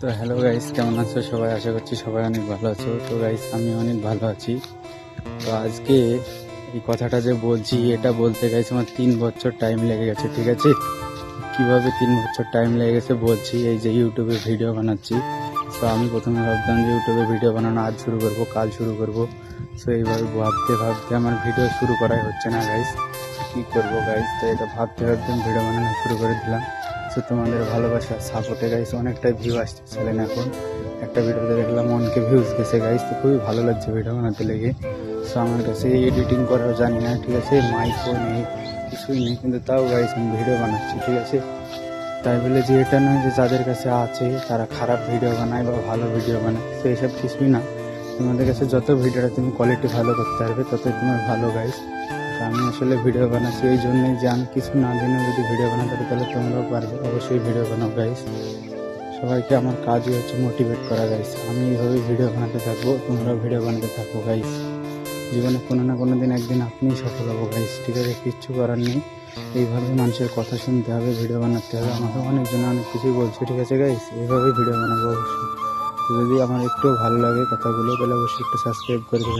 তো hello guys, কেমন আছো সবাই? আশা করছি সবাই অনেক ভালো আছো। তো গাইস, আমি অনেক ভালো আছি। তো আজকে এই কথাটা যে বলছি, এটা বলতে গাইস আমার 3 বছর টাইম লেগে গেছে। ঠিক আছে, কিভাবে 3 বছর টাইম লেগে গেছে বলছি। এই যে ইউটিউবে ভিডিও বানাচ্ছি, তো আমি প্রথমে ভাবতাম যে ইউটিউবে ভিডিও বানানো আজ শুরু করব, কাল শুরু করব। সো এইভাবে ভাবতে ভাবতে আমার ভিডিও শুরু করাই হচ্ছে না গাইস। কী করবো গাইস? তো এটা ভাবতে ভাবতে আমি ভিডিও বানানো শুরু করে দিলাম। সো তোমাদের ভালোবাসা সাপোর্টে গাইস অনেকটাই ভিউ আসছে চ্যানেলে। এখন একটা ভিডিওতে দেখলাম 1K ভিউজ গেছে গাইস। তো খুবই ভালো লাগছে ভিডিও বানাতে লেগে। সো আমার কাছে এডিটিং করাও জানি না, ঠিক আছে, মাইকও নেই, কিছুই নেই, কিন্তু তাও গাইস আমি ভিডিও বানাচ্ছি। ঠিক আছে, তাই বলে যে এটা নয় যে যাদের কাছে আছে তারা খারাপ ভিডিও বানায় বা ভালো ভিডিও বানায়, তো এসব কিছুই না। তোমাদের কাছে যত ভিডিওটা তুমি কোয়ালিটি ভালো করতে পারবে ততই তোমার ভালো গাইস। তো আমি আসলে ভিডিও বানাচ্ছি এই জন্যই যে আমি কিছু না জেনে যদি ভিডিও বানাতে পারি তাহলে তোমরাও পারবে। অবশ্যই ভিডিও বানাও গাইস। সবাইকে আমার কাজই হচ্ছে মোটিভেট করা গাইস। আমি এইভাবে ভিডিও বানাতে থাকবো, তোমরাও ভিডিও বানাতে থাকো গাইস। জীবনে কোনো না কোনো দিন একদিন আপনিই সফল হবো গাইস। ঠিক আছে, কিচ্ছু করার নেই। এইভাবে মানুষের কথা শুনতে হবে, ভিডিও বানাতে হবে। আমাকে অনেকজন অনেক কিছুই বলছে, ঠিক আছে গাইস, এইভাবে ভিডিও বানাবো অবশ্যই। তো যদি আমার একটু ভালো লাগে কথাগুলো তাহলে অবশ্যই একটু সাবস্ক্রাইব করে দেবেন।